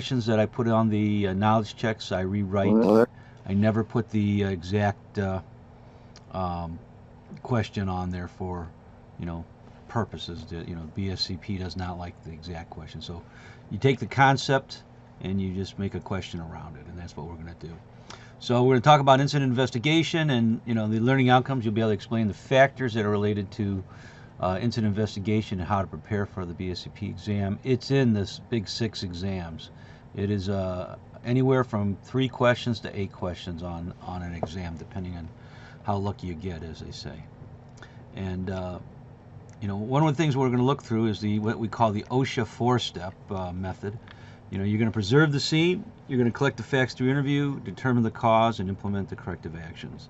questions that I put on the knowledge checks, I rewrite. I never put the exact um, question on there for, you know, purposes. That, you know, BSCP does not like the exact question. So you take the concept and you just make a question around it, and that's what we're going to do. So we're going to talk about incident investigation and, you know, the learning outcomes. You'll be able to explain the factors that are related to incident investigation and how to prepare for the BSCP exam. It's in this big 6 exams. It is anywhere from 3 questions to 8 questions on an exam, depending on how lucky you get, as they say. And you know, one of the things we're going to look through is what we call the OSHA 4-step method. You know, you're going to preserve the scene, you're going to collect the facts through interview, determine the cause, and implement the corrective actions.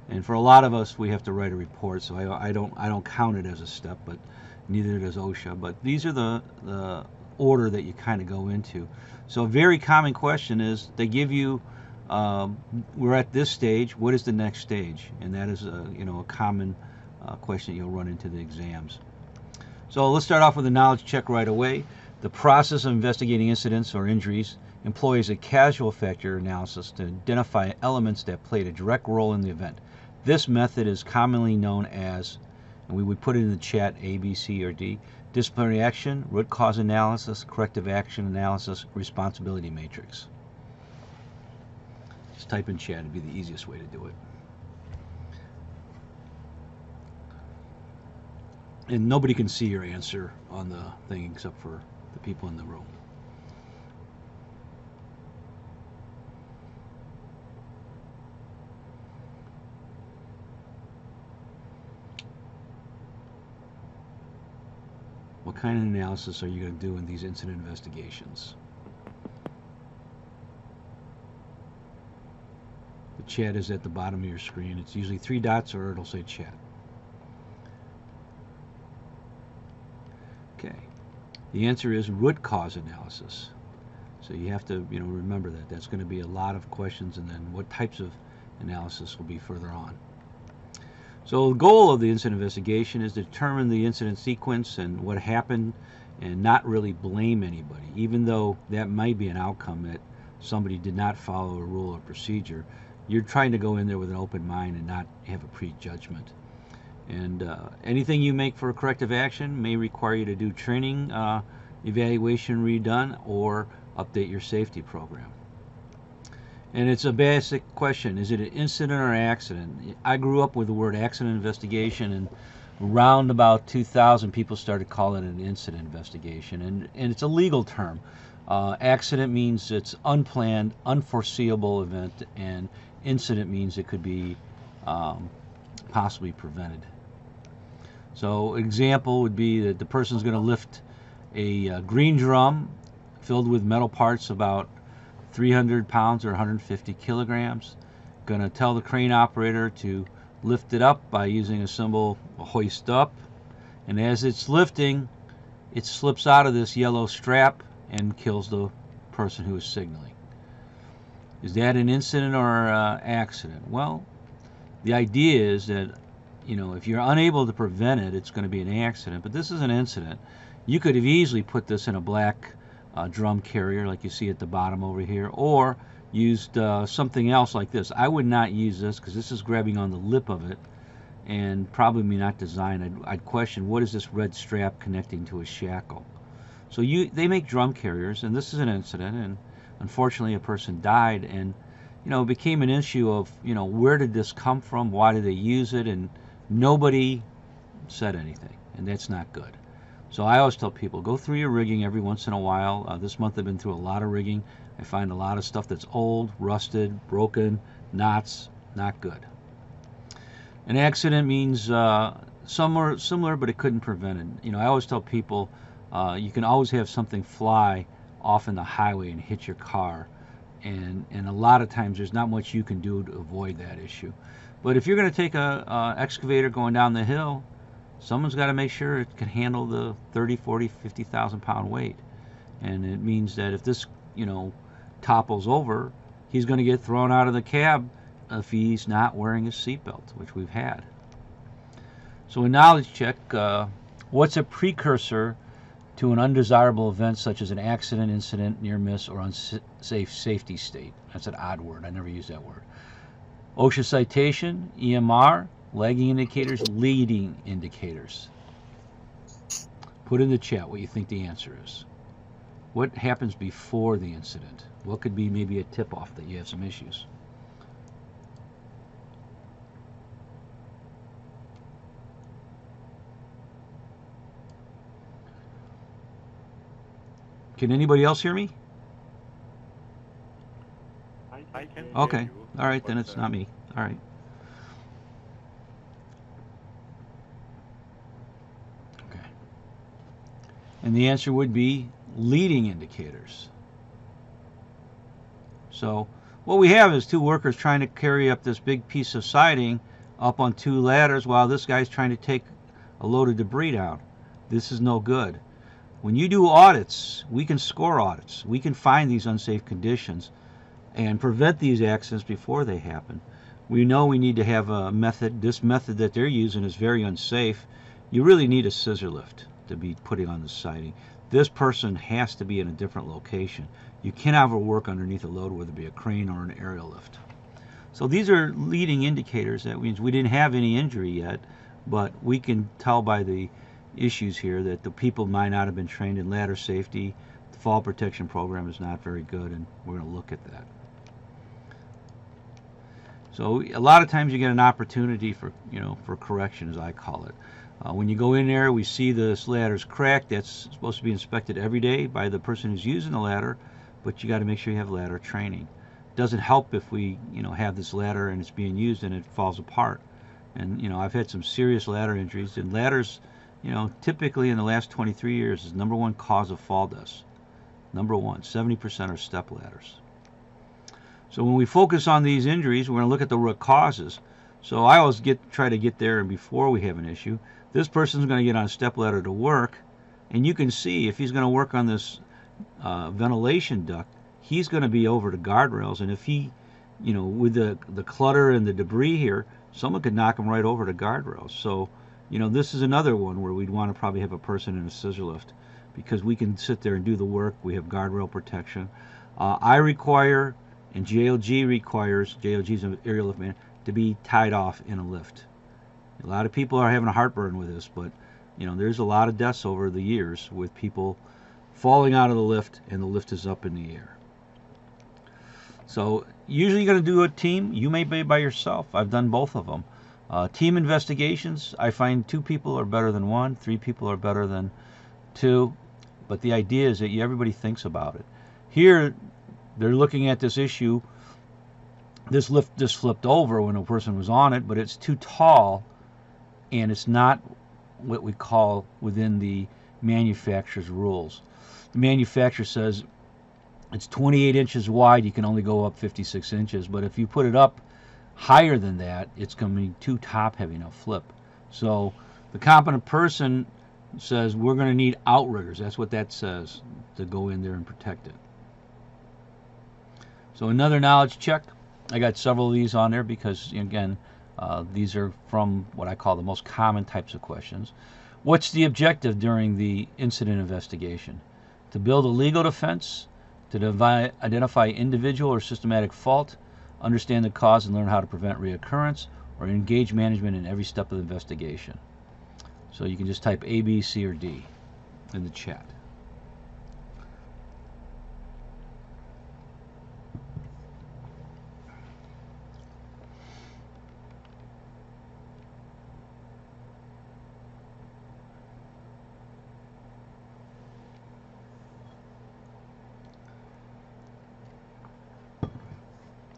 And for a lot of us, we have to write a report, so I don't count it as a step, but neither does OSHA. But these are the order that you kind of go into. So a very common question is, they give you, we're at this stage, what is the next stage? And that is you know, a common question that you'll run into the exams. So let's start off with a knowledge check right away. The process of investigating incidents or injuries employs a causal factor analysis to identify elements that played a direct role in the event. This method is commonly known as, and we would put it in the chat, A, B, C, or D, disciplinary action, root cause analysis, corrective action analysis, responsibility matrix. Just type in chat, it'd be the easiest way to do it. And nobody can see your answer on the thing except for the people in the room. What kind of analysis are you going to do in these incident investigations? The chat is at the bottom of your screen. It's usually 3 dots or it'll say chat. Okay. The answer is root cause analysis. So you have to, you know, remember that. That's going to be a lot of questions, and then what types of analysis will be further on. So the goal of the incident investigation is to determine the incident sequence and what happened, and not really blame anybody, even though that might be an outcome that somebody did not follow a rule or procedure. You're trying to go in there with an open mind and not have a prejudgment. And anything you make for a corrective action may require you to do training, evaluation redone, or update your safety program. And it's a basic question: is it an incident or accident? I grew up with the word accident investigation, and around about 2000 people started calling it an incident investigation, and it's a legal term. Accident means it's unplanned, unforeseeable event, and incident means it could be possibly prevented. So example would be that the person's going to lift a green drum filled with metal parts about 300 pounds or 150 kilograms. Going to tell the crane operator to lift it up by using a symbol, hoist up, and as it's lifting, it slips out of this yellow strap and kills the person who is signaling. Is that an incident or accident? Well, the idea is that, you know, if you're unable to prevent it, it's going to be an accident. But this is an incident. You could have easily put this in a black drum carrier like you see at the bottom over here, or used something else like this. I would not use this because this is grabbing on the lip of it and probably not designed. I'd question, what is this red strap connecting to a shackle? So they make drum carriers, and this is an incident, and unfortunately a person died, and you know, it became an issue of, you know, where did this come from, why did they use it, and nobody said anything, and that's not good. So I always tell people, go through your rigging every once in a while. This month I've been through a lot of rigging. I find a lot of stuff that's old, rusted, broken, knots, not good. An accident means similar, but it couldn't prevent it. You know, I always tell people, you can always have something fly off in the highway and hit your car, and a lot of times there's not much you can do to avoid that issue. But if you're going to take a excavator going down the hill, someone's got to make sure it can handle the 30, 40, 50,000 pound weight. And it means that if this, you know, topples over, he's going to get thrown out of the cab if he's not wearing his seatbelt, which we've had. So a knowledge check, what's a precursor to an undesirable event such as an accident, incident, near miss, or unsafe safety state. That's an odd word. I never use that word. OSHA citation, EMR, lagging indicators, leading indicators. Put in the chat what you think the answer is. What happens before the incident? What could be maybe a tip-off that you have some issues? Can anybody else hear me? I can hear Okay. you, All right, then but, it's not me. All right. Okay. And the answer would be leading indicators. So what we have is two workers trying to carry up this big piece of siding up on two ladders while this guy's trying to take a load of debris down. This is no good. When you do audits, we can score audits. We can find these unsafe conditions and prevent these accidents before they happen. We know we need to have a method. This method that they're using is very unsafe. You really need a scissor lift to be putting on the siding. This person has to be in a different location. You cannot ever work underneath a load, whether it be a crane or an aerial lift. So these are leading indicators. That means we didn't have any injury yet, but we can tell by the issues here that the people might not have been trained in ladder safety. The fall protection program is not very good, and we're going to look at that. So a lot of times you get an opportunity for, for correction, as I call it. When you go in there, we see this ladder's cracked. That's supposed to be inspected every day by the person who's using the ladder, but you got to make sure you have ladder training. It doesn't help if we, have this ladder and it's being used and it falls apart. And I've had some serious ladder injuries, and ladders, typically in the last 23 years is #1 cause of fall deaths. #1, 70% are step ladders. So when we focus on these injuries, we're going to look at the root causes. So I always try to get there and before we have an issue. This person's going to get on a step ladder to work, and you can see if he's going to work on this ventilation duct, he's going to be over the guardrails, and if he, with the clutter and the debris here, someone could knock him right over the guardrails. So, this is another one where we'd want to probably have a person in a scissor lift, because we can sit there and do the work. We have guardrail protection. I require, and JLG requires, JLG's an aerial lift man, to be tied off in a lift. A lot of people are having a heartburn with this, but there's a lot of deaths over the years with people falling out of the lift and the lift is up in the air. So usually you're going to do a team. You may be by yourself. I've done both of them. Team investigations, I find 2 people are better than 1, 3 people are better than 2, but the idea is that everybody thinks about it. Here they're looking at this issue. This lift just flipped over when a person was on it, but it's too tall and it's not what we call within the manufacturer's rules. The manufacturer says it's 28 inches wide, you can only go up 56 inches, but if you put it up higher than that, it's going to be too top heavy, no flip. So the competent person says we're going to need outriggers. That's what that says, to go in there and protect it. So another knowledge check. I got several of these on there because, again, these are from what I call the most common types of questions. What's the objective during the incident investigation? To build a legal defense, to identify individual or systematic fault, understand the cause and learn how to prevent reoccurrence, or engage management in every step of the investigation. So you can just type A, B, C, or D in the chat.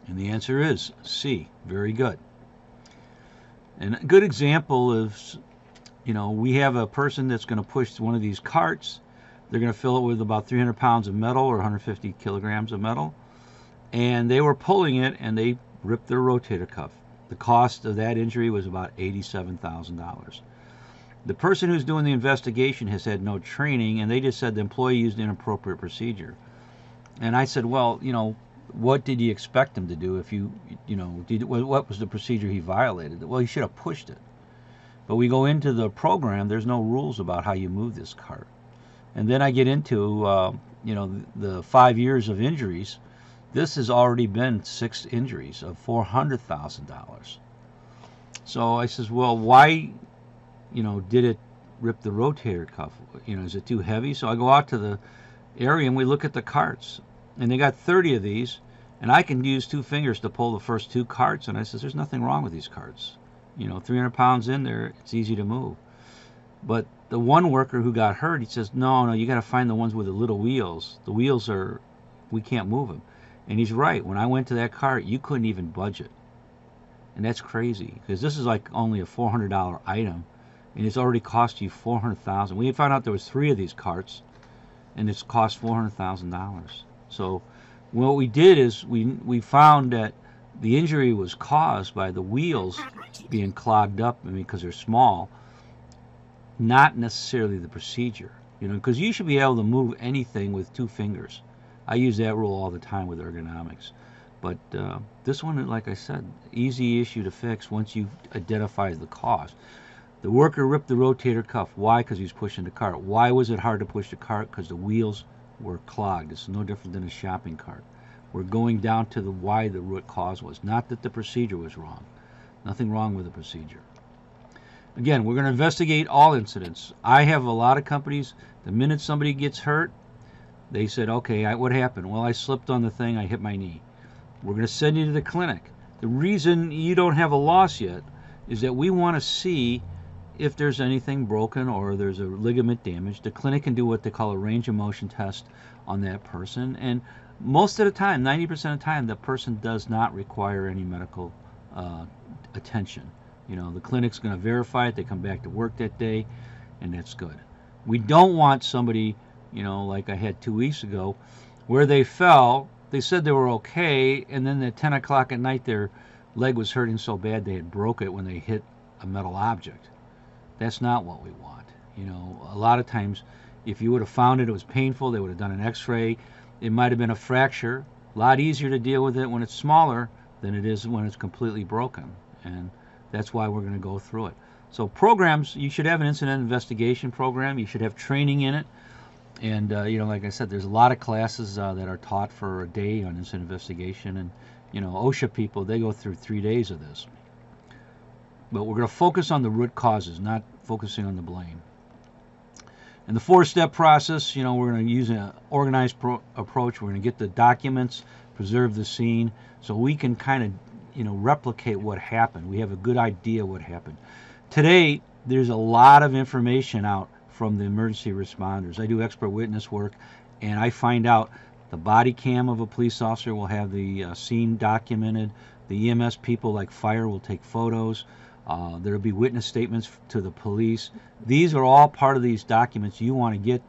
And the answer is C. Very good. And a good example is, we have a person that's going to push one of these carts. They're going to fill it with about 300 pounds of metal or 150 kilograms of metal. And they were pulling it and they ripped their rotator cuff. The cost of that injury was about $87,000. The person who's doing the investigation has had no training, and they just said the employee used inappropriate procedure. And I said, well, what did you expect him to do if what was the procedure he violated? Well, he should have pushed it. But we go into the program, there's no rules about how you move this cart. And then I get into, you know, the 5 years of injuries. This has already been 6 injuries of $400,000. So I says, well, why, you know, did it rip the rotator cuff? You know, is it too heavy? So I go out to the area and we look at the carts, and they got 30 of these, and I can use 2 fingers to pull the first 2 carts. And I says, there's nothing wrong with these carts. You know, 300 pounds in there, it's easy to move. But the one worker who got hurt, he says, no, you got to find the ones with the little wheels. The wheels are, we can't move them. And he's right. When I went to that cart, you couldn't even budge it. And that's crazy, because this is like only a $400 item, and it's already cost you $400,000. We found out there was 3 of these carts, and it's cost $400,000. So what we did is we found that the injury was caused by the wheels being clogged up, I mean, because they're small, not necessarily the procedure. You know, because you should be able to move anything with 2 fingers. I use that rule all the time with ergonomics. But this one, like I said, easy issue to fix once you identify the cause. The worker ripped the rotator cuff. Why? Because he was pushing the cart. Why was it hard to push the cart? Because the wheels were clogged. It's no different than a shopping cart. We're going down to the why the root cause was, not that the procedure was wrong. Nothing wrong with the procedure. Again, we're going to investigate all incidents. I have a lot of companies, the minute somebody gets hurt, they said, okay, what happened? Well, I slipped on the thing, I hit my knee. We're going to send you to the clinic. The reason you don't have a loss yet is that we want to see if there's anything broken or there's a ligament damage. The clinic can do what they call a range of motion test on that person, and most of the time, 90% of the time, the person does not require any medical attention. You know, the clinic's going to verify it, they come back to work that day, and that's good. We don't want somebody, you know, like I had 2 weeks ago, where they fell, they said they were okay, and then at 10 o'clock at night their leg was hurting so bad they had broke it when they hit a metal object. That's not what we want. You know, a lot of times, if you would have found it, it was painful, they would have done an x-ray. It might have been a fracture. A lot easier to deal with it when it's smaller than it is when it's completely broken. And that's why we're going to go through it. So programs, you should have an incident investigation program. You should have training in it. And, you know, like I said, there's a lot of classes that are taught for a day on incident investigation. And, you know, OSHA people, they go through 3 days of this. But we're going to focus on the root causes, not focusing on the blame. In the 4-step process, you know, we're going to use an organized approach. We're going to get the documents, preserve the scene, so we can kind of, you know, replicate what happened. We have a good idea what happened. Today, there's a lot of information out from the emergency responders. I do expert witness work, and I find out the body cam of a police officer will have the scene documented. The EMS people like fire will take photos. There will be witness statements to the police. These are all part of these documents you want to get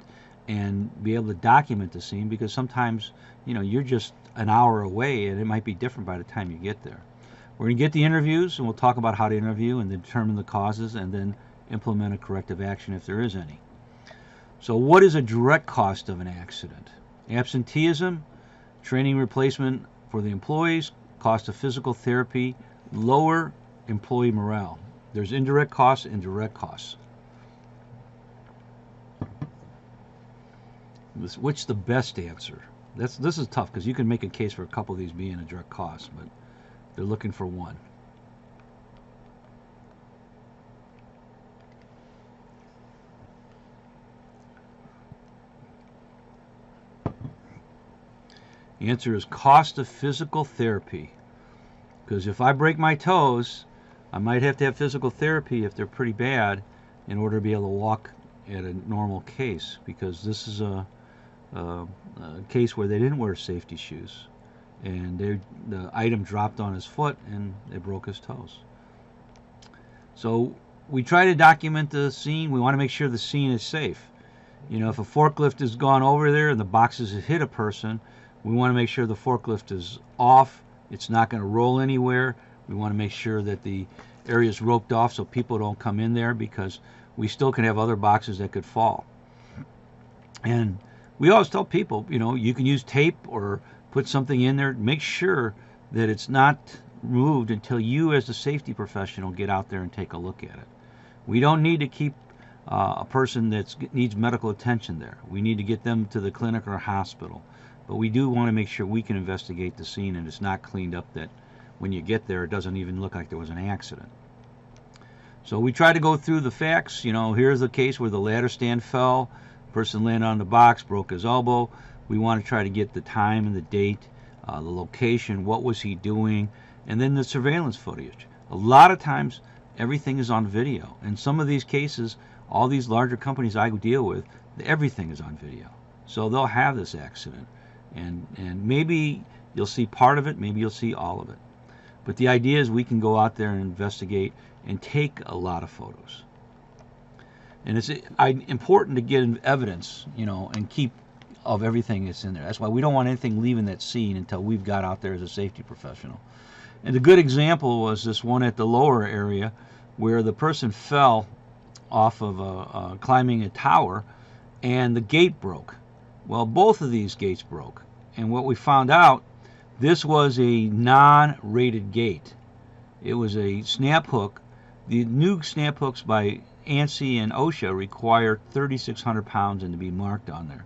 and be able to document the scene, because sometimes, you know, you're just an hour away and it might be different by the time you get there. We're going to get the interviews, and we'll talk about how to interview and determine the causes and then implement a corrective action if there is any. So what is a direct cost of an accident? Absenteeism, training replacement for the employees, cost of physical therapy, lower employee morale. There's indirect costs and direct costs. Which the best answer? This is tough, because you can make a case for a couple of these being a direct cost, but they're looking for one. The answer is cost of physical therapy. Because if I break my toes, I might have to have physical therapy if they're pretty bad in order to be able to walk at a normal case, because this is a case where they didn't wear safety shoes, and the item dropped on his foot and they broke his toes. So we try to document the scene. We want to make sure the scene is safe. You know, if a forklift has gone over there and the boxes have hit a person, we want to make sure the forklift is off. It's not going to roll anywhere. We want to make sure that the area is roped off so people don't come in there, because we still can have other boxes that could fall. And we always tell people, you know, you can use tape or put something in there. Make sure that it's not removed until you as a safety professional get out there and take a look at it. We don't need to keep a person that needs medical attention there. We need to get them to the clinic or hospital. But we do want to make sure we can investigate the scene and it's not cleaned up that when you get there it doesn't even look like there was an accident. So we try to go through the facts. You know, here's the case where the ladder stand fell, person landed on the box, broke his elbow. We want to try to get the time and the date, the location, what was he doing, and then the surveillance footage. A lot of times everything is on video. In some of these cases, all these larger companies I deal with, everything is on video. So they'll have this accident. And maybe you'll see part of it, maybe you'll see all of it. But the idea is we can go out there and investigate and take a lot of photos. And it's important to get evidence, you know, and keep of everything that's in there. That's why we don't want anything leaving that scene until we've got out there as a safety professional. And a good example was this one at the lower area where the person fell off of climbing a tower and the gate broke. Well, both of these gates broke. And what we found out, this was a non-rated gate. It was a snap hook. The new snap hooks by ANSI and OSHA require 3,600 pounds and to be marked on there.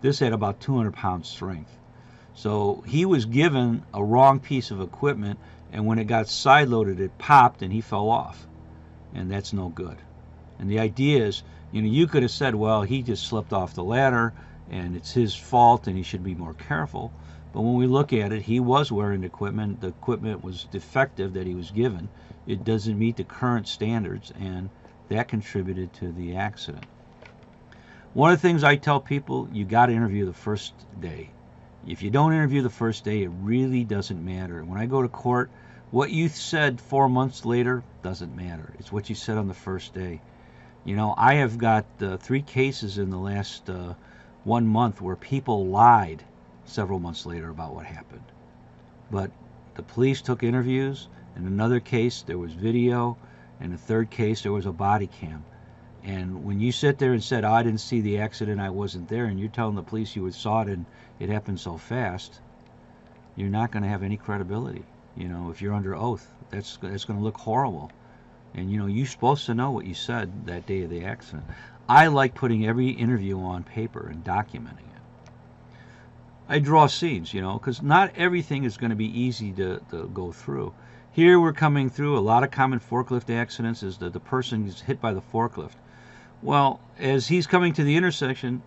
This had about 200 pounds strength. So he was given a wrong piece of equipment, and when it got side loaded it popped and he fell off. And that's no good. And the idea is, you know, you could have said, well, he just slipped off the ladder and it's his fault and he should be more careful. But when we look at it, he was wearing equipment. The equipment was defective that he was given. It doesn't meet the current standards, and that contributed to the accident. One of the things I tell people, you got to interview the first day. If you don't interview the first day, it really doesn't matter. When I go to court, what you said 4 months later doesn't matter. It's what you said on the first day. You know, I have got 3 cases in the last 1 month where people lied several months later about what happened. But the police took interviews. In another case, there was video. In a third case, there was a body cam. And when you sit there and said, oh, I didn't see the accident, I wasn't there, and you're telling the police you saw it and it happened so fast, you're not going to have any credibility. You know, if you're under oath, that's going to look horrible. And, you know, you're supposed to know what you said that day of the accident. I like putting every interview on paper and documenting it. I draw scenes, you know, because not everything is going to be easy to go through. Here we're coming through a lot of common forklift accidents is that the person is hit by the forklift. Well, as he's coming to the intersection,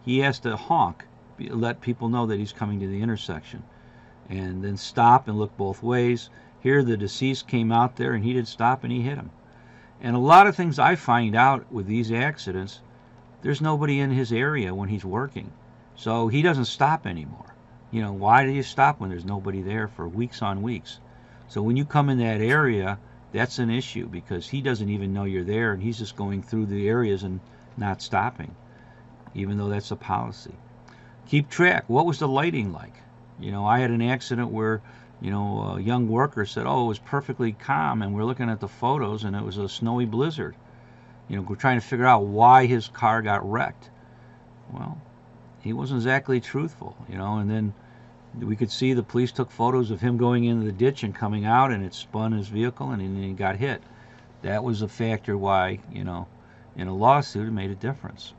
he has to honk, let people know that he's coming to the intersection, and then stop and look both ways. Here the deceased came out there and he did stop and he hit him. And a lot of things I find out with these accidents, there's nobody in his area when he's working. So he doesn't stop anymore. You know, why do you stop when there's nobody there for weeks on weeks? So when you come in that area, that's an issue because he doesn't even know you're there and he's just going through the areas and not stopping, even though that's a policy. Keep track. What was the lighting like? You know, I had an accident where, you know, a young worker said, oh, it was perfectly calm, and we're looking at the photos and it was a snowy blizzard. You know, we're trying to figure out why his car got wrecked. Well, he wasn't exactly truthful, you know, and then we could see the police took photos of him going into the ditch and coming out, and it spun his vehicle and he got hit. That was a factor why, you know, in a lawsuit it made a difference.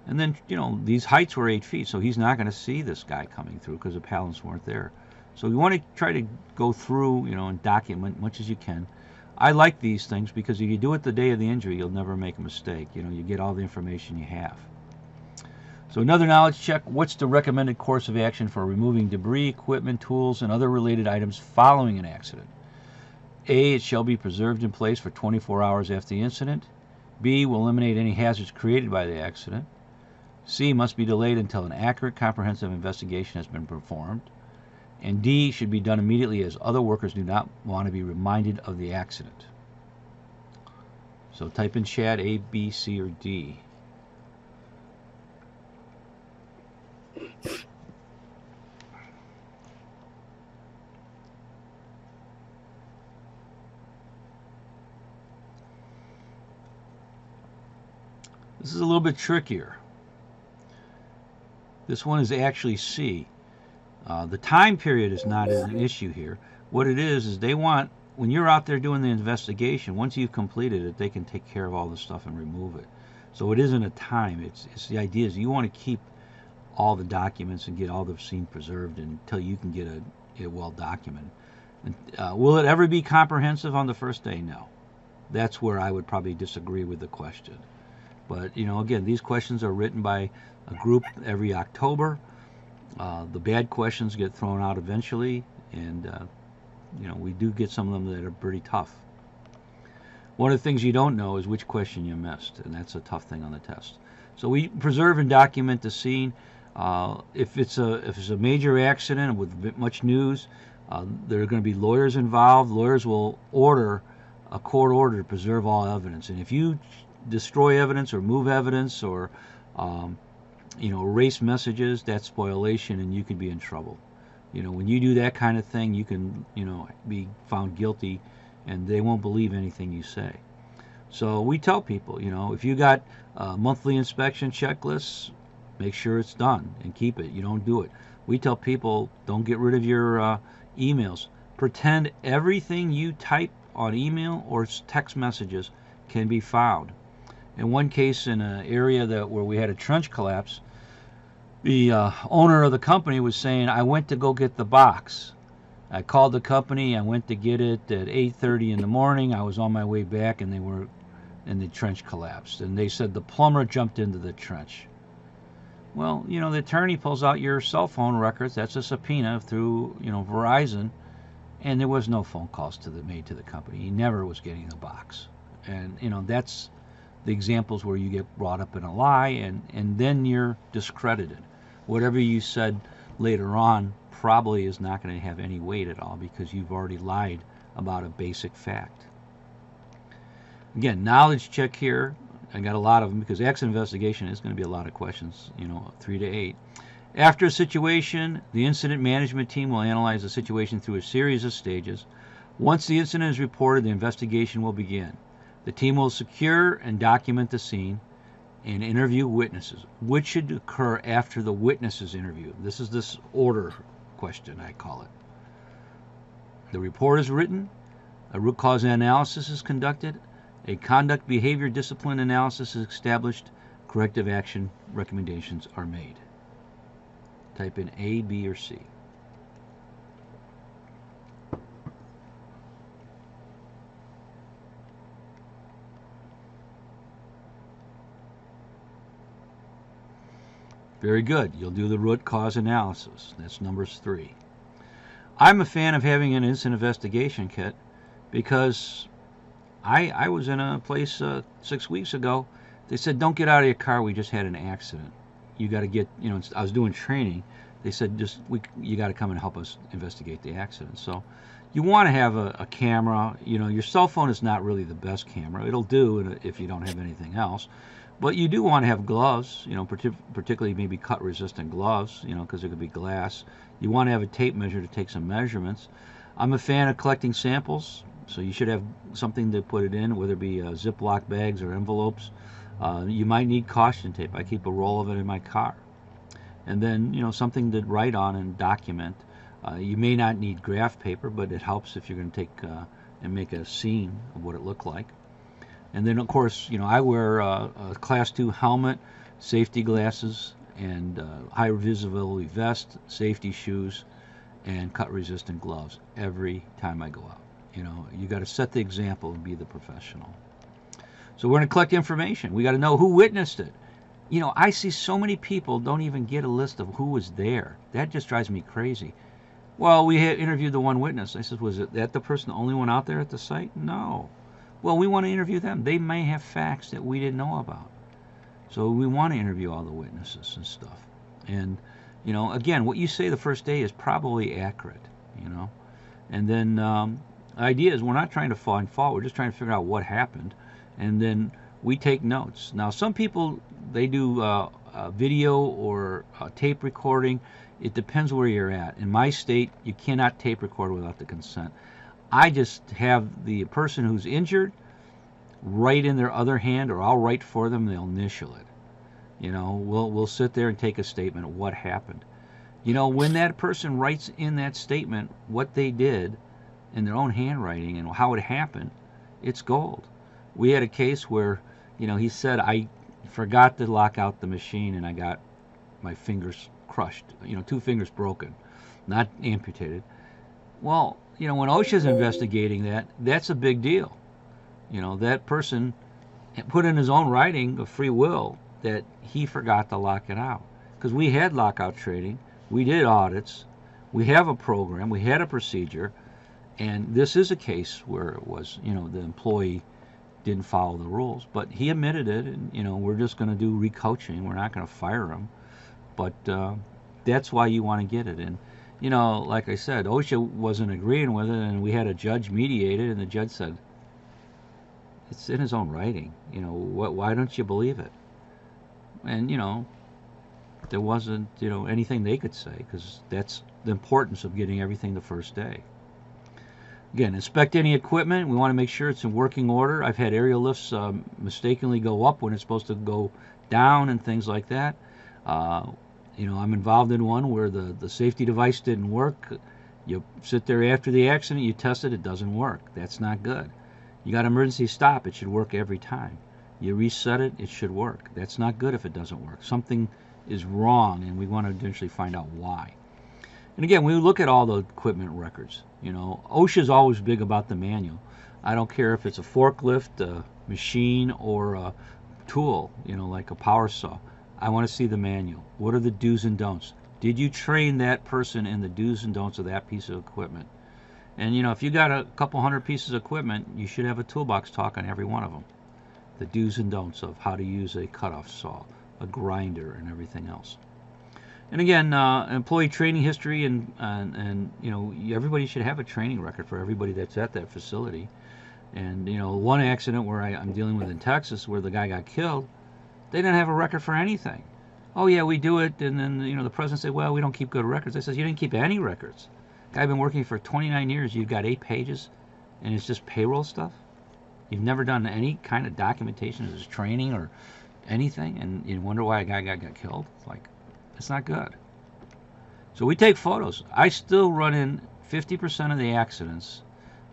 And then, you know, these heights were 8 feet, so he's not going to see this guy coming through because the pallets weren't there. So you want to try to go through, you know, and document much as you can. I like these things because if you do it the day of the injury, you'll never make a mistake. You know, you get all the information you have. So another knowledge check, what's the recommended course of action for removing debris, equipment, tools, and other related items following an accident? A, it shall be preserved in place for 24 hours after the incident. B, will eliminate any hazards created by the accident. C, must be delayed until an accurate, comprehensive investigation has been performed. And D, should be done immediately as other workers do not want to be reminded of the accident. So type in chat A, B, C, or D. This is a little bit trickier. This one is actually C. The time period is not an issue here. What it is they want, when you're out there doing the investigation, once you've completed it, they can take care of all the stuff and remove it. So it isn't a time. It's the idea is you want to keep all the documents and get all the scene preserved until you can get it well documented. And, will it ever be comprehensive on the first day? No. That's where I would probably disagree with the question. But, again, these questions are written by a group every October. The bad questions get thrown out eventually, and, we do get some of them that are pretty tough. One of the things you don't know is which question you missed, and that's a tough thing on the test. So we preserve and document the scene. If it's a major accident with much news, there are going to be lawyers involved. Lawyers will order a court order to preserve all evidence. And if you destroy evidence or move evidence or erase messages, that's spoliation, and you can be in trouble. When you do that kind of thing, you can be found guilty, and they won't believe anything you say. So we tell people, if you got monthly inspection checklists, make sure it's done and keep it. You don't do it. We tell people, don't get rid of your emails. Pretend everything you type on email or text messages can be found. In one case, in an area where we had a trench collapse, the owner of the company was saying, I went to go get the box. I called the company. I went to get it at 8:30 in the morning. I was on my way back, and the trench collapsed. And they said the plumber jumped into the trench. Well, the attorney pulls out your cell phone records. That's a subpoena through, Verizon, and there was no phone calls made to the company. He never was getting the box. And, that's the examples where you get brought up in a lie, and then you're discredited. Whatever you said later on probably is not going to have any weight at all because you've already lied about a basic fact. Again, knowledge check here. I got a lot of them because accident investigation is going to be a lot of questions, 3 to 8. After a situation, the incident management team will analyze the situation through a series of stages. Once the incident is reported, the investigation will begin. The team will secure and document the scene and interview witnesses, which should occur after the witnesses interview. This is this order question, I call it. The report is written, a root cause analysis is conducted, a conduct behavior discipline analysis is established, corrective action recommendations are made. Type in A, B, or C. Very good. You'll do the root cause analysis. That's numbers 3. I'm a fan of having an incident investigation kit because I was in a place 6 weeks ago. They said, don't get out of your car. We just had an accident. You got to get, I was doing training. They said, you got to come and help us investigate the accident. So you want to have a camera. Your cell phone is not really the best camera. It'll do if you don't have anything else. But you do want to have gloves, particularly maybe cut-resistant gloves, because it could be glass. You want to have a tape measure to take some measurements. I'm a fan of collecting samples, so you should have something to put it in, whether it be Ziploc bags or envelopes. You might need caution tape. I keep a roll of it in my car. And then, something to write on and document. You may not need graph paper, but it helps if you're going to take and make a scene of what it looked like. And then, of course, I wear a Class 2 helmet, safety glasses, and high visibility vest, safety shoes, and cut-resistant gloves every time I go out. You got to set the example and be the professional. So we're going to collect information. We got to know who witnessed it. I see so many people don't even get a list of who was there. That just drives me crazy. Well, we had interviewed the one witness. I said, was that the person, the only one out there at the site? No. Well, we want to interview them. They may have facts that we didn't know about. So we want to interview all the witnesses and stuff. And, again, what you say the first day is probably accurate, And then the idea is we're not trying to find fault. We're just trying to figure out what happened. And then we take notes. Now, some people, they do video or tape recording. It depends where you're at. In my state, you cannot tape record without the consent. I just have the person who's injured write in their other hand, or I'll write for them, they'll initial it. We'll sit there and take a statement of what happened. When that person writes in that statement what they did in their own handwriting and how it happened, it's gold. We had a case where, he said, forgot to lock out the machine, and I got my fingers crushed, 2 fingers broken, not amputated. Well, when OSHA's investigating that, that's a big deal. That person put in his own writing of free will that he forgot to lock it out. Because we had lockout training, we did audits, we have a program, we had a procedure, and this is a case where it was, the employee didn't follow the rules. But he admitted it, and, we're just going to do recoaching. We're not going to fire him. But that's why you want to get it. And, like I said, OSHA wasn't agreeing with it, and we had a judge mediate it, and the judge said, it's in his own writing. Why don't you believe it? And, there wasn't, anything they could say, because that's the importance of getting everything the first day. Again, inspect any equipment. We want to make sure it's in working order. I've had aerial lifts mistakenly go up when it's supposed to go down and things like that. I'm involved in one where the safety device didn't work. You sit there after the accident, you test it, it doesn't work. That's not good. You got emergency stop, it should work every time. You reset it, it should work. That's not good if it doesn't work. Something is wrong, and we want to eventually find out why. And again, we look at all the equipment records. OSHA is always big about the manual. I don't care if it's a forklift, a machine, or a tool, like a power saw. I want to see the manual. What are the do's and don'ts? Did you train that person in the do's and don'ts of that piece of equipment? And, if you got a couple hundred pieces of equipment, you should have a toolbox talk on every one of them. The do's and don'ts of how to use a cutoff saw, a grinder, and everything else. And again, employee training history, and everybody should have a training record for everybody that's at that facility. And, one accident where I'm dealing with in Texas where the guy got killed, they didn't have a record for anything. Oh, yeah, we do it. And then, the president said, well, we don't keep good records. I said, you didn't keep any records. Guy been working for 29 years. You've got 8 pages, and it's just payroll stuff. You've never done any kind of documentation of his training or anything, and you wonder why a guy got killed. It's not good. So we take photos. I still run in 50% of the accidents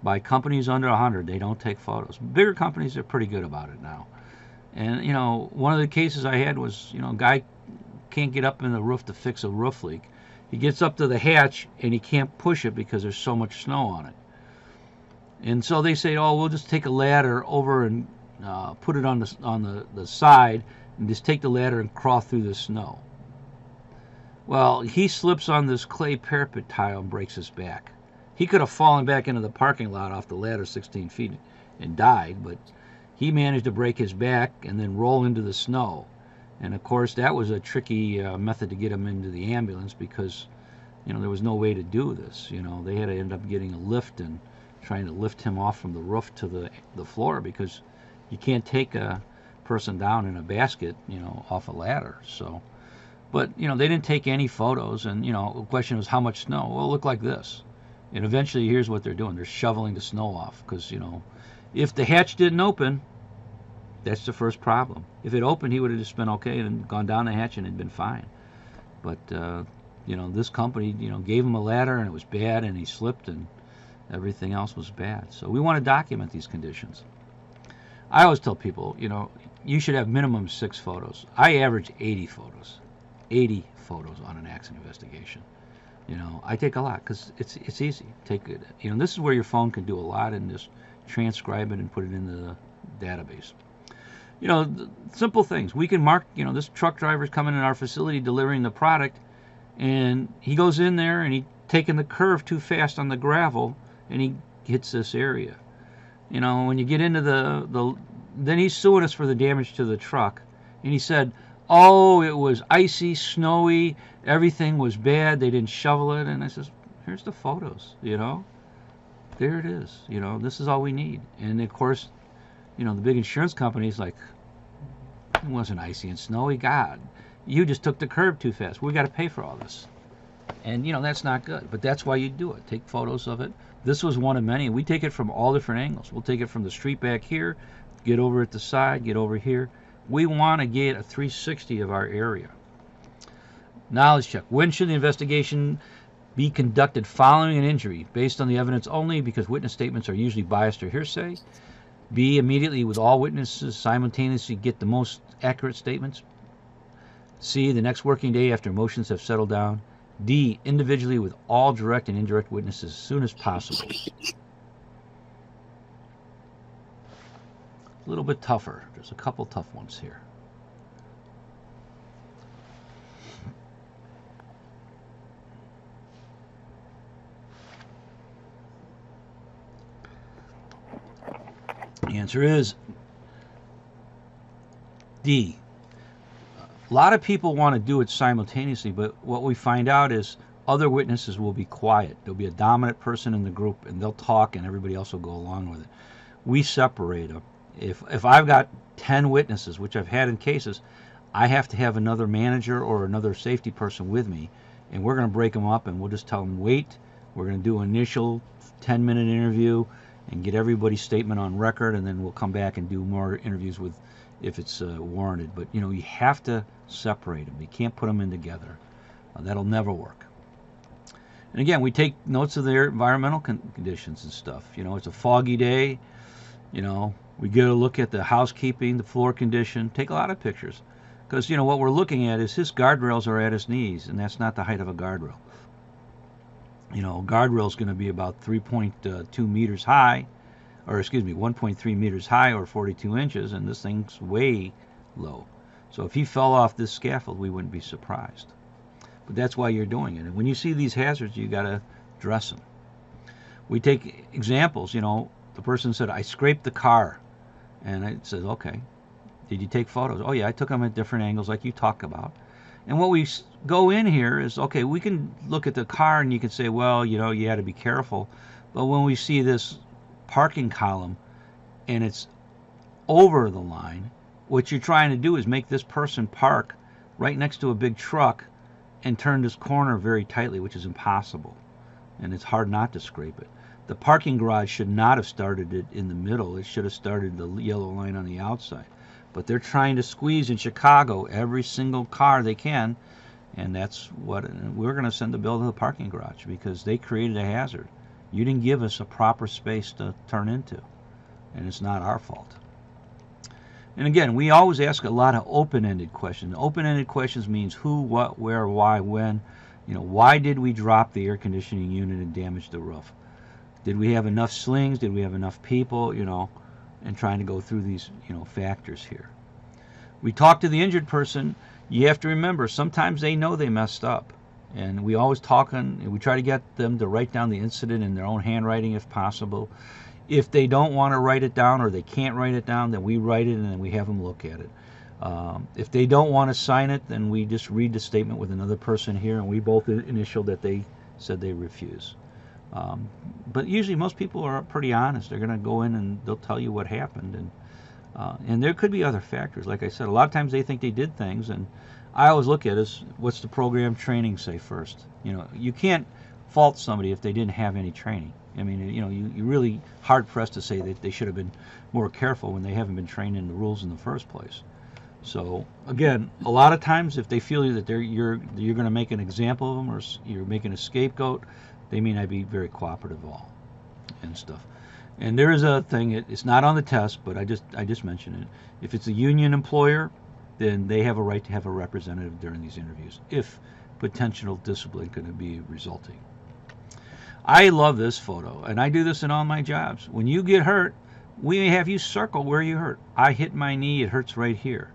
by companies under 100. They don't take photos. Bigger companies are pretty good about it now. And, one of the cases I had was, a guy can't get up in the roof to fix a roof leak. He gets up to the hatch, and he can't push it because there's so much snow on it. And so they say, oh, we'll just take a ladder over and put it on the side, and just take the ladder and crawl through the snow. Well, he slips on this clay parapet tile and breaks his back. He could have fallen back into the parking lot off the ladder 16 feet and died, but he managed to break his back and then roll into the snow. And, of course, that was a tricky method to get him into the ambulance because, there was no way to do this. They had to end up getting a lift and trying to lift him off from the roof to the floor because you can't take a person down in a basket, off a ladder. So, but, they didn't take any photos. And, the question was how much snow? Well, it looked like this. And eventually, here's what they're doing. They're shoveling the snow off because, if the hatch didn't open, that's the first problem. If it opened, he would have just been okay and gone down the hatch and it'd been fine. But, this company, gave him a ladder and it was bad and he slipped and everything else was bad. So we want to document these conditions. I always tell people, you should have minimum 6 photos. I average 80 photos. 80 photos on an accident investigation. I take a lot because it's easy. Take it. This is where your phone can do a lot and just transcribe it and put it into the database. Simple things. We can mark, this truck driver's coming in our facility delivering the product, and he goes in there and he's taking the curve too fast on the gravel, and he hits this area. When you get into then he's suing us for the damage to the truck, and he said, oh, it was icy, snowy, everything was bad, they didn't shovel it. And I says, here's the photos, there it is, this is all we need. And of course, the big insurance company's like, it wasn't icy and snowy. God, you just took the curb too fast. We got to pay for all this. And, that's not good. But that's why you do it. Take photos of it. This was one of many. We take it from all different angles. We'll take it from the street back here, get over at the side, get over here. We want to get a 360 of our area. Knowledge check. When should the investigation be conducted following an injury? Based on the evidence only, because witness statements are usually biased or hearsay. B, immediately with all witnesses simultaneously get the most accurate statements. C, the next working day after motions have settled down. D, individually with all direct and indirect witnesses as soon as possible. A little bit tougher. There's a couple tough ones here. The answer is D. A lot of people want to do it simultaneously, but what we find out is other witnesses will be quiet. There'll be a dominant person in the group, and they'll talk, and everybody else will go along with it. We separate them. If I've got 10 witnesses, which I've had in cases, I have to have another manager or another safety person with me, and we're going to break them up, and we'll just tell them, wait, we're going to do an initial 10-minute interview and get everybody's statement on record, and then we'll come back and do more interviews with if it's warranted. But you have to separate them. You can't put them in together. That'll never work. And again, we take notes of their environmental conditions and stuff. It's a foggy day. We get a look at the housekeeping, the floor condition, take a lot of pictures. Because, what we're looking at is his guardrails are at his knees, and that's not the height of a guardrail. Guardrail is going to be about 3.2 meters high, or excuse me, 1.3 meters high or 42 inches, and this thing's way low. So if he fell off this scaffold, we wouldn't be surprised. But that's why you're doing it. And when you see these hazards, you got to address them. We take examples. The person said, I scraped the car. And it says, okay. Did you take photos? Oh, yeah, I took them at different angles like you talk about. And what we go in here is, okay, we can look at the car and you can say, well, you had to be careful. But when we see this parking column and it's over the line, what you're trying to do is make this person park right next to a big truck and turn this corner very tightly, which is impossible. And it's hard not to scrape it. The parking garage should not have started it in the middle. It should have started the yellow line on the outside. But they're trying to squeeze in Chicago every single car they can, and that's what we're going to send the bill to the parking garage because they created a hazard. You didn't give us a proper space to turn into, and it's not our fault. And again, we always ask a lot of open-ended questions. Open-ended questions means who, what, where, why, when. Why did we drop the air conditioning unit and damage the roof? Did we have enough slings? Did we have enough people? And trying to go through these, factors here. We talk to the injured person. You have to remember, sometimes they know they messed up. And we always we try to get them to write down the incident in their own handwriting if possible. If they don't want to write it down or they can't write it down, then we write it and then we have them look at it. If they don't want to sign it, then we just read the statement with another person here, and we both initial that they said they refuse. But usually most people are pretty honest. They're going to go in and they'll tell you what happened. And there could be other factors. Like I said, a lot of times they think they did things, and I always look at is what's the program training say first. You can't fault somebody if they didn't have any training. I mean, you're really hard-pressed to say that they should have been more careful when they haven't been trained in the rules in the first place. So, again, a lot of times if they feel that you're going to make an example of them or you're making a scapegoat, they may not be very cooperative at all and stuff. And there is a thing, it's not on the test, but I just mentioned it. If it's a union employer, then they have a right to have a representative during these interviews if potential discipline could be resulting. I love this photo, and I do this in all my jobs. When you get hurt, we have you circle where you hurt. I hit my knee, it hurts right here.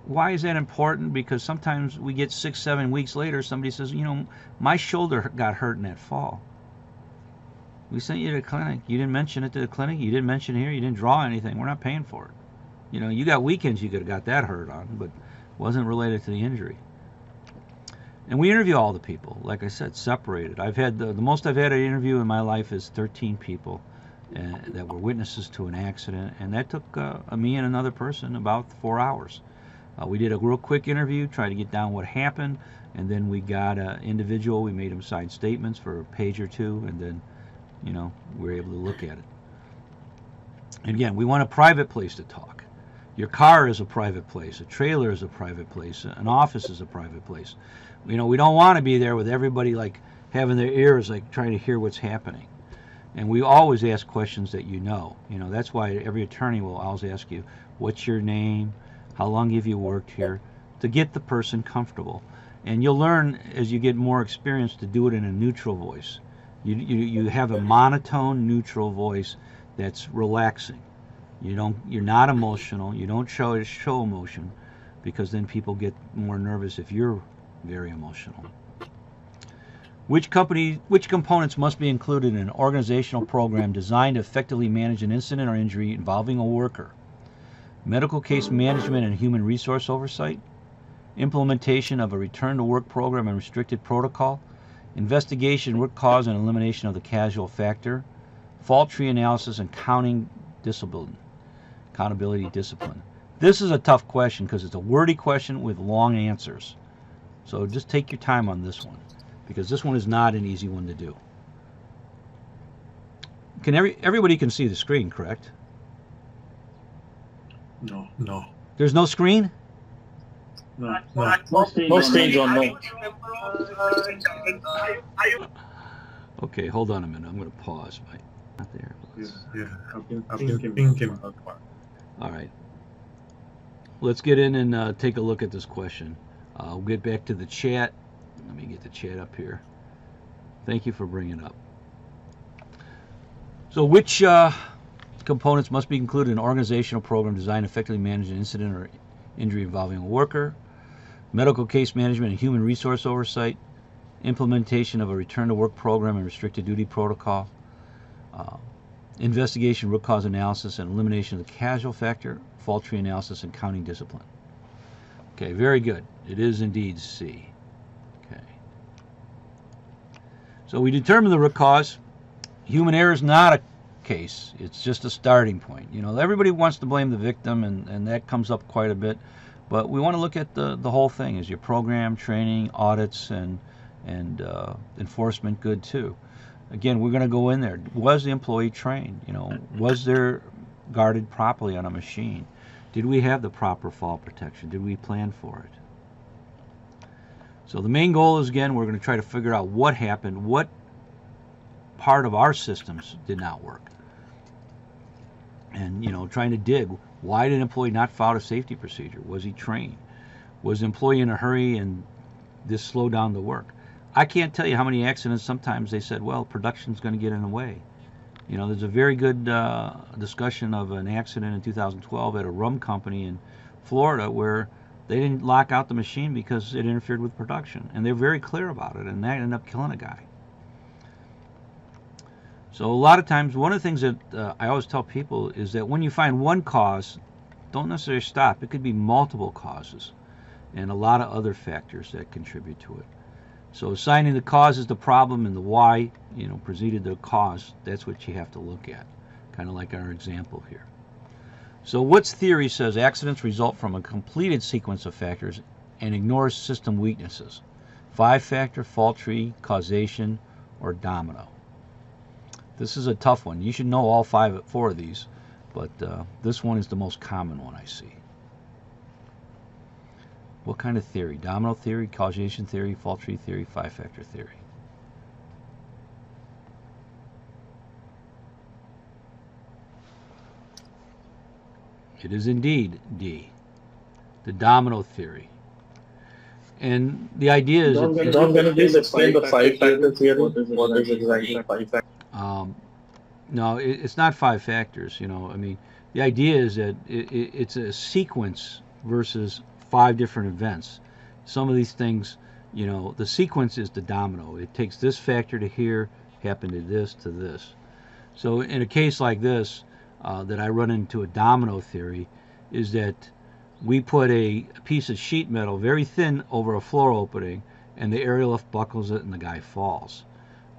Why is that important? Because sometimes we get 6-7 weeks later, somebody says, my shoulder got hurt in that fall. We sent you to the clinic. You didn't mention it to the clinic. You didn't mention it here. You didn't draw anything. We're not paying for it. You got weekends you could have got that hurt on, but wasn't related to the injury. And we interview all the people, like I said, separated. I've had the most I've had an interview in my life is 13 people that were witnesses to an accident, and that took me and another person about 4 hours. We did a real quick interview, tried to get down what happened, and then we got an individual. We made him sign statements for a page or two, and then, we were able to look at it. And again, we want a private place to talk. Your car is a private place. A trailer is a private place. An office is a private place. We don't want to be there with everybody like having their ears like trying to hear what's happening. And we always ask questions that you know. That's why every attorney will always ask you, what's your name? How long have you worked here? To get the person comfortable. And you'll learn as you get more experience to do it in a neutral voice. You have a monotone, neutral voice that's relaxing. You're not emotional. You don't show emotion, because then people get more nervous if you're very emotional. Which components must be included in an organizational program designed to effectively manage an incident or injury involving a worker? Medical case management and human resource oversight, implementation of a return to work program and restricted protocol, investigation, root cause, and elimination of the causal factor, fault tree analysis, and accountability discipline. This is a tough question because it's a wordy question with long answers. So just take your time on this one, because this one is not an easy one to do. Everybody can see the screen, correct? No. There's no screen? No. No stage on no. Okay, hold on a minute. I'm going to pause. Not there. I've been thinking about that. All right. Let's get in and take a look at this question. We'll get back to the chat. Let me get the chat up here. Thank you for bringing it up. So which components must be included in an organizational program designed to effectively manage an incident or injury involving a worker? Medical case management and human resource oversight, implementation of a return to work program and restricted duty protocol, investigation, root cause analysis, and elimination of the causal factor, fault tree analysis, and counting discipline. Okay, very good. It is indeed C. Okay. So we determine the root cause. Human error is not a case. It's just a starting point. Everybody wants to blame the victim, and that comes up quite a bit. But we want to look at the whole thing. Is your program, training, audits, and enforcement good too? Again, we're going to go in there. Was the employee trained? Was there guarded properly on a machine? Did we have the proper fall protection? Did we plan for it? So the main goal is, again, we're going to try to figure out what happened, what part of our systems did not work. And, trying to dig, why did an employee not follow a safety procedure? Was he trained? Was the employee in a hurry and this slowed down the work? I can't tell you how many accidents sometimes they said, well, production's going to get in the way. There's a very good discussion of an accident in 2012 at a rum company in Florida where they didn't lock out the machine because it interfered with production. And they're very clear about it, and that ended up killing a guy. So a lot of times, one of the things that I always tell people is that when you find one cause, don't necessarily stop. It could be multiple causes and a lot of other factors that contribute to it. So assigning the cause as the problem and the why, preceded the cause, that's what you have to look at, kind of like our example here. So Wood's theory says accidents result from a completed sequence of factors and ignores system weaknesses: 5-factor, fault tree, causation, or domino. This is a tough one. You should know all 4 of these, but this one is the most common one I see. What kind of theory? Domino theory, causation theory, fault tree theory, 5-factor theory. It is indeed D, the domino theory. And the idea is... John, can you please explain the 5-factor theory? What is exactly 5-factor? No, it's not 5 factors. The idea is that it's a sequence versus 5 different events. Some of these things, the sequence is the domino. It takes this factor to here, happened to this. So in a case like this, that I run into a domino theory, is that we put a piece of sheet metal very thin over a floor opening, and the aerial lift buckles it and the guy falls.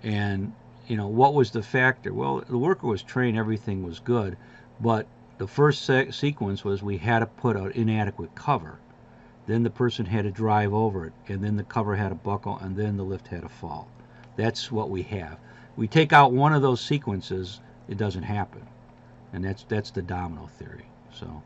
And what was the factor? Well, the worker was trained, everything was good, but the first sequence was we had to put an inadequate cover. Then the person had to drive over it, and then the cover had to buckle, and then the lift had to fall. That's what we have. We take out one of those sequences, it doesn't happen. And that's the domino theory. So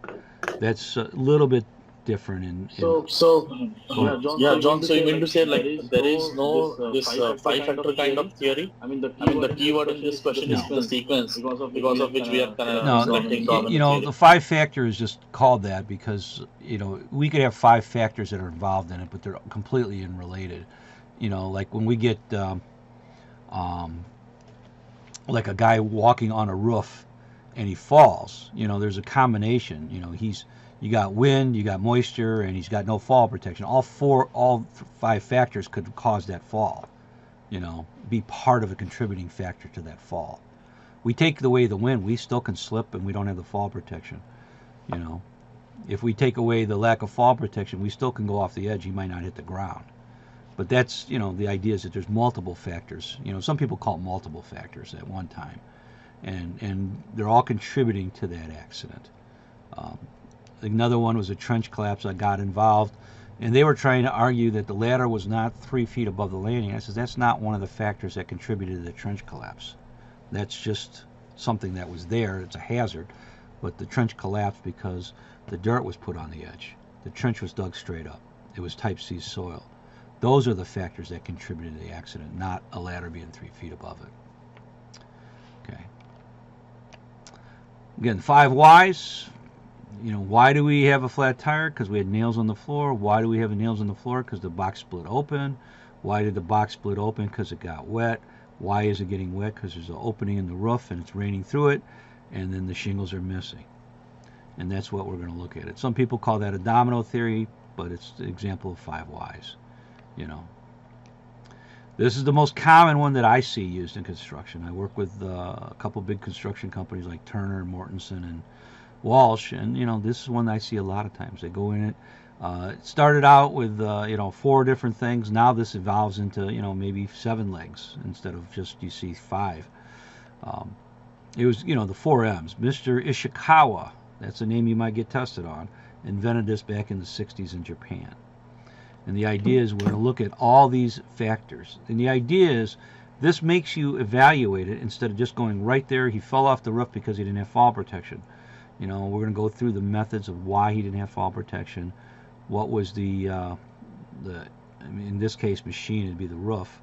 that's a little bit different in Go ahead. Yeah, John. So you mean to say like there is no this five-factor kind of theory? I mean, the keyword in this question is the sequence, because of which we are kind of No, selecting from you the know, theory. the 5-factor is just called that because, you know, we could have 5 factors that are involved in it, but they're completely unrelated. You know, like when we get like a guy walking on a roof and he falls, you know, there's a combination. You know, you got wind, you got moisture, and he's got no fall protection. All 5 factors could cause that fall, you know, be part of a contributing factor to that fall. We take away the wind, we still can slip and we don't have the fall protection, you know. If we take away the lack of fall protection, we still can go off the edge. He might not hit the ground. But that's, you know, the idea is that there's multiple factors. You know, some people call it multiple factors at one time. And they're all contributing to that accident. Another one was a trench collapse. I got involved, and they were trying to argue that the ladder was not 3 feet above the landing. I said, that's not one of the factors that contributed to the trench collapse. That's just something that was there. It's a hazard. But the trench collapsed because the dirt was put on the edge. The trench was dug straight up. It was type C soil. Those are the factors that contributed to the accident, not a ladder being 3 feet above it. Okay. Again, 5 whys. You know, why do we have a flat tire? Because we had nails on the floor. Why do we have nails on the floor? Because the box split open. Why did the box split open? Because it got wet. Why is it getting wet? Because there's an opening in the roof and it's raining through it, and then the shingles are missing. And that's what we're going to look at. It. Some people call that a domino theory, but it's the example of 5 whys. You know, this is the most common one that I see used in construction. I work with a couple big construction companies like Turner, Mortensen, and Walsh, and you know, this is one that I see a lot of times. They go in it. It started out with you know, 4 different things. Now this evolves into, you know, maybe 7 legs instead of just you see 5. It was, you know, the 4 M's. Mr. Ishikawa, that's a name you might get tested on, invented this back in the 60s in Japan. And the idea is we're going to look at all these factors. And the idea is this makes you evaluate it instead of just going right there. He fell off the roof because he didn't have fall protection. You know, we're going to go through the methods of why he didn't have fall protection. What was I mean, in this case, machine would be the roof.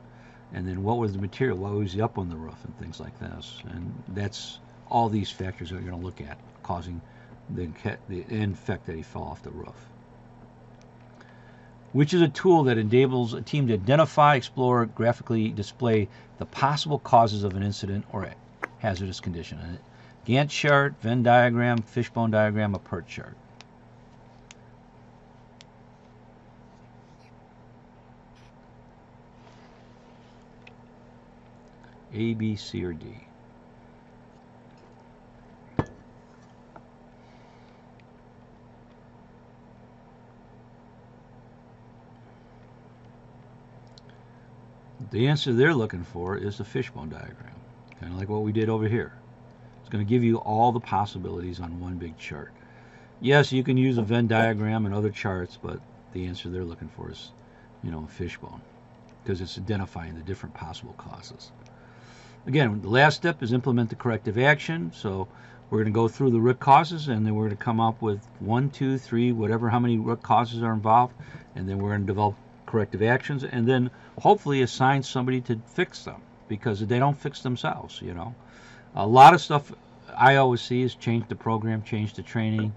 And then what was the material? Why was he up on the roof and things like this? And that's all these factors that we're going to look at causing the effect that he fell off the roof. Which is a tool that enables a team to identify, explore, graphically display the possible causes of an incident or a hazardous condition. A Gantt chart, Venn diagram, fishbone diagram, a PERT chart. A, B, C, or D. The answer they're looking for is the fishbone diagram, kind of like what we did over here. It's going to give you all the possibilities on one big chart. Yes, you can use a Venn diagram and other charts, but the answer they're looking for is, you know, a fishbone, because it's identifying the different possible causes. Again, the last step is implement the corrective action. So we're going to go through the root causes, and then we're going to come up with 1, 2, 3, whatever, how many root causes are involved, and then we're going to develop corrective actions, and then hopefully assign somebody to fix them, because they don't fix themselves, you know. A lot of stuff I always see is change the program, change the training.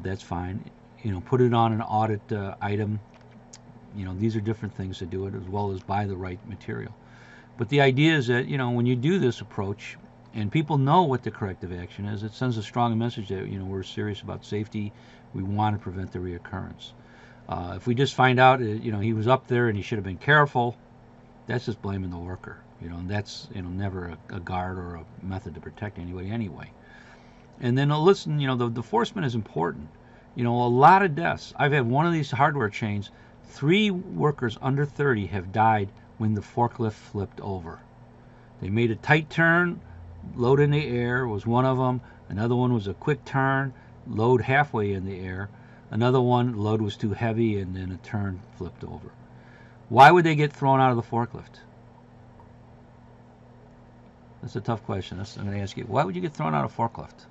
That's fine. You know, put it on an audit item. You know, these are different things to do it, as well as buy the right material. But the idea is that, you know, when you do this approach and people know what the corrective action is, it sends a strong message that, you know, we're serious about safety. We want to prevent the reoccurrence. If we just find out, you know, he was up there and he should have been careful, that's just blaming the worker. You know, and that's, you know, never a guard or a method to protect anybody anyway. And then listen, you know, the enforcement is important. You know, a lot of deaths. I've had one of these hardware chains, 3 workers under 30 have died when the forklift flipped over. They made a tight turn, load in the air was one of them. Another one was a quick turn, load halfway in the air. Another one, load was too heavy, and then a turn flipped over. Why would they get thrown out of the forklift? That's a tough question. I'm going to ask you. Why would you get thrown out of a forklift?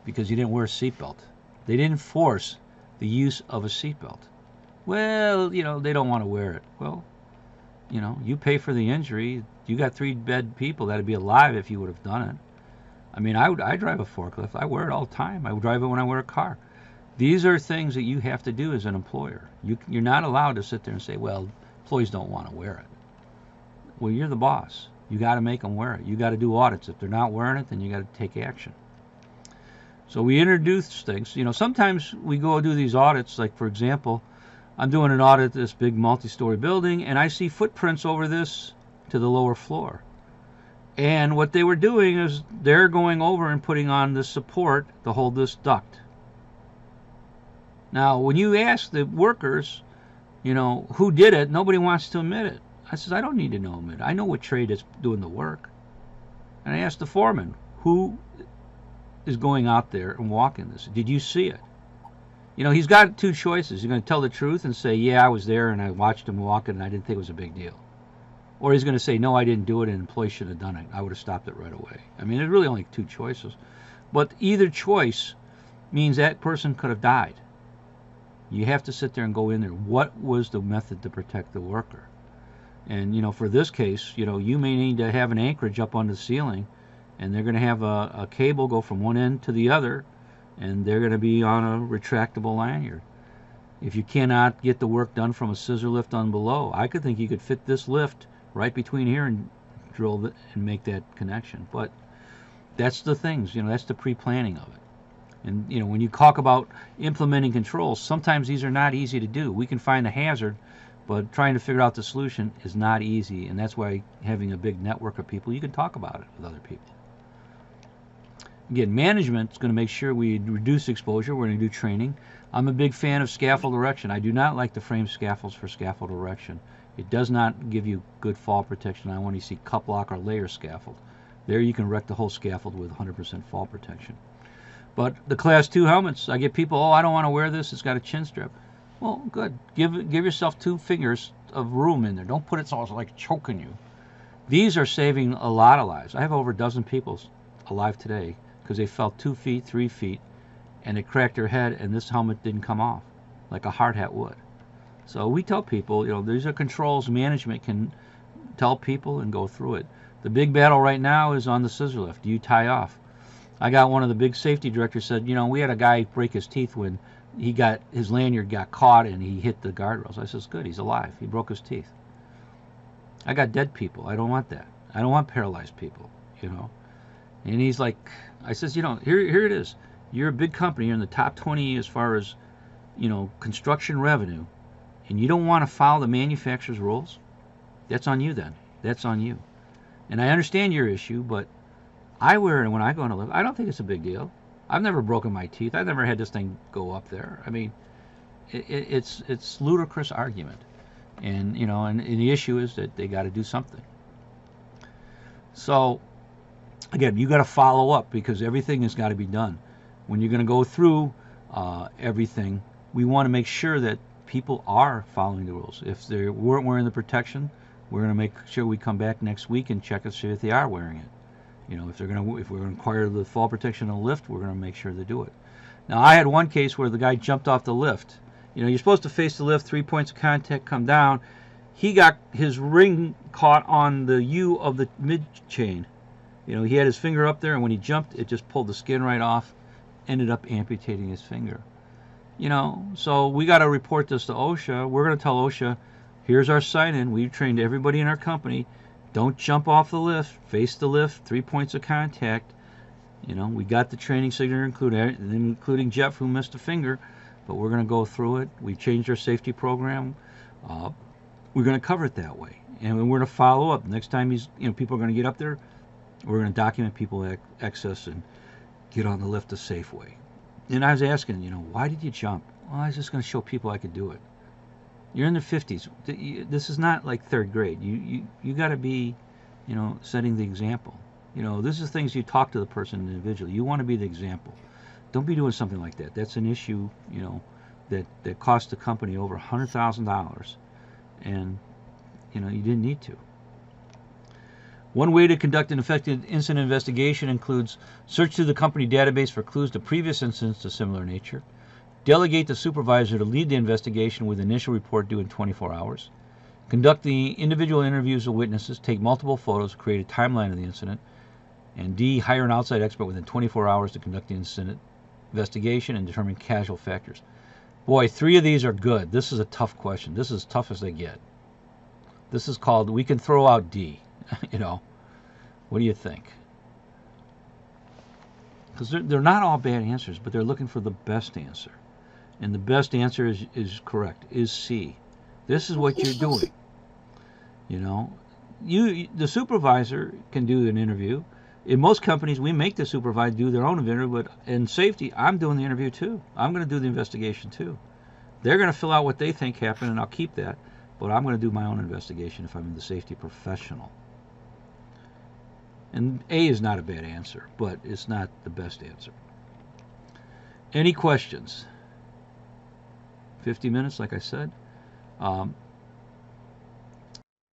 because you didn't wear a seatbelt. They didn't force the use of a seatbelt. Well, you know, they don't want to wear it. Well, you know, you pay for the injury. You got 3 dead people that'd be alive if you would have done it. I mean, I drive a forklift. I wear it all the time. I drive it when I wear a car. These are things that you have to do as an employer. You're not allowed to sit there and say, well, employees don't want to wear it. Well, you're the boss. You got to make them wear it. You got to do audits. If they're not wearing it, then you got to take action. So we introduce things. You know, sometimes we go do these audits. Like, for example, I'm doing an audit of this big multi-story building, and I see footprints over this to the lower floor. And what they were doing is they're going over and putting on the support to hold this duct. Now, when you ask the workers, you know, who did it, nobody wants to admit it. I says, I don't need to know admit it. I know what trade is doing the work. And I asked the foreman, who is going out there and walking this? Did you see it? You know, he's got 2 choices. He's going to tell the truth and say, yeah, I was there and I watched him walk it and I didn't think it was a big deal. Or he's going to say, no, I didn't do it and an employee should have done it. I would have stopped it right away. I mean, there's really only 2 choices. But either choice means that person could have died. You have to sit there and go in there. What was the method to protect the worker? And, you know, for this case, you know, you may need to have an anchorage up on the ceiling, and they're going to have a cable go from one end to the other, and they're going to be on a retractable lanyard. If you cannot get the work done from a scissor lift on below, I could think you could fit this lift right between here and drill it and make that connection. But that's the things, you know, that's the pre-planning of it. And, you know, when you talk about implementing controls, sometimes these are not easy to do. We can find the hazard, but trying to figure out the solution is not easy. And that's why having a big network of people, you can talk about it with other people. Again, management is going to make sure we reduce exposure. We're going to do training. I'm a big fan of scaffold erection. I do not like to frame scaffolds for scaffold erection. It does not give you good fall protection. I want to see cup lock or layer scaffold. There you can wreck the whole scaffold with 100% fall protection. But the Class 2 helmets, I get people, oh, I don't want to wear this. It's got a chin strap. Well, good. Give yourself 2 fingers of room in there. Don't put it so it's like choking you. These are saving a lot of lives. I have over a dozen people alive today because they fell 2 feet, 3 feet, and it cracked their head, and this helmet didn't come off like a hard hat would. So we tell people, you know, these are controls management can tell people and go through it. The big battle right now is on the scissor lift. Do you tie off? I got one of the big safety directors said, you know, we had a guy break his teeth when he got his lanyard got caught and he hit the guardrails. I says, good, he's alive. He broke his teeth. I got dead people. I don't want that. I don't want paralyzed people, you know. And he's like, I says, you know, here it is. You're a big company. You're in the top 20 as far as, you know, construction revenue, and you don't want to follow the manufacturer's rules. That's on you then. That's on you. And I understand your issue, but I wear it when I go on a lift. I don't think it's a big deal. I've never broken my teeth. I've never had this thing go up there. I mean, it's ludicrous argument, and you know, and the issue is that they got to do something. So again, you got to follow up because everything has got to be done. When you're going to go through everything, we want to make sure that people are following the rules. If they weren't wearing the protection, we're going to make sure we come back next week and check and see if they are wearing it. You know, if we're going to require the fall protection on the lift, we're going to make sure they do it. Now, I had one case where the guy jumped off the lift. You know, you're supposed to face the lift, 3 points of contact, come down. He got his ring caught on the U of the mid chain. You know, he had his finger up there, and when he jumped, it just pulled the skin right off, ended up amputating his finger. You know, so we got to report this to OSHA. We're going to tell OSHA, here's our sign-in. We've trained everybody in our company. Don't jump off the lift. Face the lift. 3 points of contact. You know, we got the training signature including Jeff, who missed a finger, but we're going to go through it. We changed our safety program. We're going to cover it that way, and we're going to follow up. Next time people are going to get up there, we're going to document people access and get on the lift a safe way. And I was asking, you know, why did you jump? Well, I was just going to show people I could do it. You're in the 50s. This is not like 3rd grade. You got to be, you know, setting the example. You know, this is things you talk to the person individually. You want to be the example. Don't be doing something like that. That's an issue, you know, that cost the company over $100,000, and you know you didn't need to. One way to conduct an effective incident investigation includes search through the company database for clues to previous incidents of similar nature, delegate the supervisor to lead the investigation with initial report due in 24 hours, conduct the individual interviews of witnesses, take multiple photos, create a timeline of the incident, and D, hire an outside expert within 24 hours to conduct the incident investigation and determine causal factors. Boy, 3 of these are good. This is a tough question. This is as tough as they get. This is called, we can throw out D. You know, what do you think? Because they're not all bad answers, but they're looking for the best answer. And the best answer is correct, is C. This is what you're doing. You know, the supervisor can do an interview. In most companies, we make the supervisor do their own interview, but in safety, I'm doing the interview too. I'm going to do the investigation too. They're going to fill out what they think happened, and I'll keep that, but I'm going to do my own investigation if I'm the safety professional. And A is not a bad answer, but it's not the best answer. Any questions? 50 minutes, like I said.